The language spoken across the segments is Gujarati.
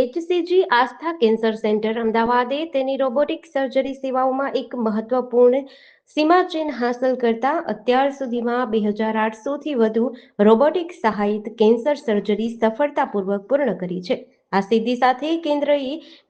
એચસીજી આસ્થા કેન્સર સેન્ટર અમદાવાદે તેની રોબોટિક સર્જરી સેવાઓમાં એક મહત્વપૂર્ણ સીમાચિહ્ન હાંસલ કરતા અત્યાર સુધીમાં 2800થી વધુ રોબોટિક સહાયિત કેન્સર સર્જરી સફળતાપૂર્વક પૂર્ણ કરી છે. આ સિદ્ધિ સાથે કેન્દ્રએ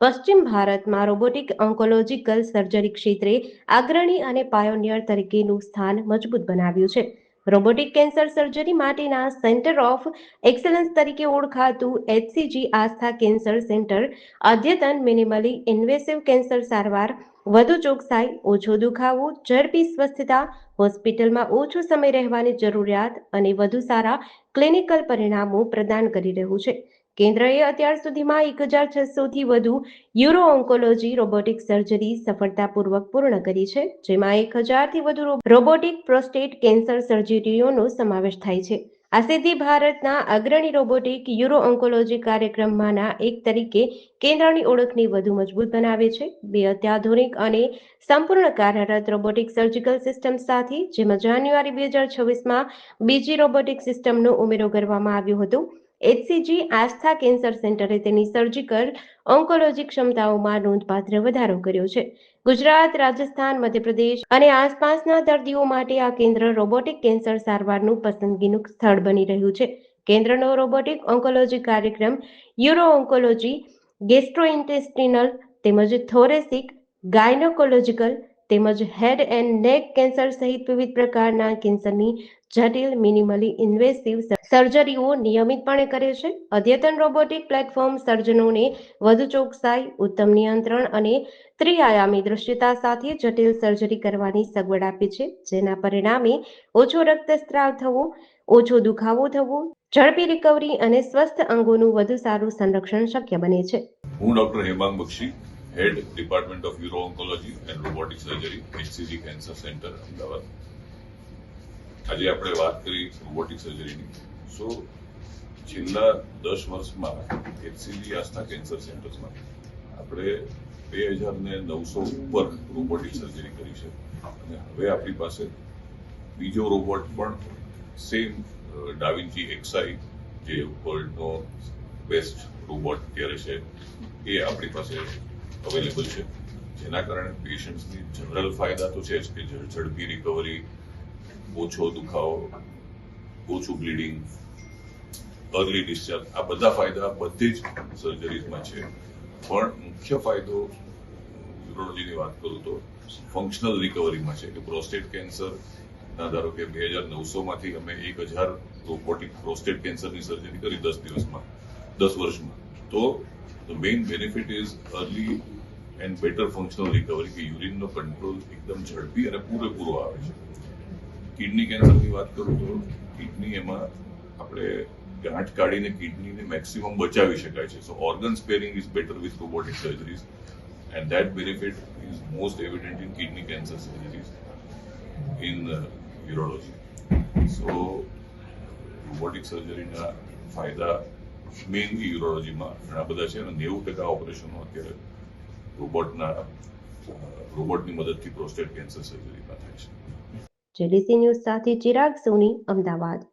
પશ્ચિમ ભારતમાં રોબોટિક ઓન્કોલોજીકલ સર્જરી ક્ષેત્રે અગ્રણી અને પાયોનિયર તરીકેનું સ્થાન મજબૂત બનાવ્યું છે. રોબોટિક કેન્સર સર્જરી માટેના સેન્ટર ઓફ એક્સલન્સ તરીકે ઓળખાતું એચસીજી આસ્થા કેન્સર સેન્ટર અદ્યતન મિનિમલી ઇન્વેસિવ કેન્સર સારવાર, વધુ ચોકસાઈ, ઓછો દુખાવો, ઝડપી સ્વસ્થતા, હોસ્પિટલમાં ઓછો સમય રહેવાની જરૂરિયાત અને વધુ સારા ક્લિનિકલ પરિણામો પ્રદાન કરી રહ્યું છે. કેન્દ્રએ અત્યાર સુધીમાં 1600થી વધુ યુરો ઓન્કોલોજી રોબોટિક સર્જરી સફળતાપૂર્વક પૂર્ણ કરી છે, જેમાં 1000થી વધુ રોબોટિક પ્રોસ્ટેટ કેન્સર સર્જરીઓનો સમાવેશ થાય છે. આ સિદ્ધિ ભારતના અગ્રણી રોબોટિક યુરો ઓન્કોલોજી કાર્યક્રમમાંના એક તરીકે કેન્દ્રની ઓળખને વધુ મજબૂત બનાવે છે. બે અત્યાધુનિક અને સંપૂર્ણ કાર્યરત રોબોટિક સર્જિકલ સિસ્ટમ સાથે, જેમાં જાન્યુઆરી 2026માં બીજી રોબોટિક સિસ્ટમનો ઉમેરો કરવામાં આવ્યો હતો. એચસીજી આસ્થા કેન્સર સેન્ટરે તેની સર્જિકલ ઓન્કોલોજી ક્ષમતાઓમાં નોંધપાત્ર વધારો કર્યો છે. ગુજરાત, રાજસ્થાન, મધ્યપ્રદેશ અને આસપાસના દર્દીઓ માટે આ કેન્દ્ર રોબોટિક કેન્સર સારવારનું પસંદગીનું સ્થળ બની રહ્યું છે. કેન્દ્રનો રોબોટિક ઓન્કોલોજી કાર્યક્રમ યુરો ઓન્કોલોજી, ગેસ્ટ્રોઇન્ટેસ્ટિનલ તેમજ થોરેસિક, ગાયનોકોલોજીકલ તેમજ હેડ એન્ડ નેક કેન્સર સહિત વિવિધ પ્રકારના કેન્સરની જટિલ મિનિમલી ઇન્વેસિવ સર્જરીઓ નિયમિતપણે કરે છે. અદ્યતન રોબોટિક પ્લેટફોર્મ સર્જનોને વધુ ચોકસાઈ, ઉત્તમ નિયંત્રણ અને ત્રિઆયામી દૃશ્યતા સાથે જટિલ સર્જરી કરવાની સગવડ આપે છે, જેના પરિણામે ઓછો રક્તસ્રાવ થવો, ઓછો દુખાવો થવો, ઝડપી રિકવરી અને સ્વસ્થ અંગોનું વધુ સારું સંરક્ષણ શક્ય બને છે. હું doctor Hemang Bakshi, head department of uro oncology and robotic surgery, HCG cancer centre, Ahmedabad. આજે આપણે વાત કરી રોબોટિક સર્જરીની. છેલ્લા 10 વર્ષમાં એચસીજી આસ્થા કેન્સર સેન્ટર્સમાં આપણે 2900 ઉપર રોબોટિક સર્જરી કરી છે અને હવે આપણી પાસે બીજો રોબોટ પણ સેમ ડાવિન્ચી એક્સઆઈ, જે વર્લ્ડનો બેસ્ટ રોબોટ અત્યારે છે, એ આપણી પાસે અવેલેબલ છે, જેના કારણે પેશન્ટ્સની જનરલ ફાયદા તો છે જ કે ઝડપી રિકવરી, ઓછો દુખાવો, ઓછું બ્લીડિંગ, અર્લી ડિસ્ચાર્જ, આ બધા ફાયદા બધી જ સર્જરીઝમાં છે. પણ મુખ્ય ફાયદો યુરોલોજીની વાત કરું તો ફંક્શનલ રિકવરીમાં છે કે પ્રોસ્ટેટ કેન્સર ના ધારો કે 2900માંથી અમે 1000 રોબોટિક પ્રોસ્ટેટ કેન્સરની સર્જરી કરી 10 વર્ષમાં. તો the main benefit is early and better functional recovery, કે યુરિનનો કંટ્રોલ એકદમ ઝડપી અને પૂરેપૂરો આવે છે. કિડની કેન્સરની વાત કરું તો કિડની, એમાં આપણે ગાંઠ કાઢીને કિડનીને મેક્સિમમ બચાવી શકાય છે. So organ sparing is better with robotic surgeries and that benefit is most evident in kidney cancer surgeries in urology. So robotic સર્જરીના ફાયદા મેઇનલી યુરોલોજીમાં ઘણા બધા છે અને 90% ઓપરેશનો અત્યારે રોબોટની મદદથી પ્રોસ્ટેટ કેન્સર સર્જરીમાં થાય છે. જેડીસી ન્યૂઝ સાથે ચિરાગ સોની, અમદાવાદ.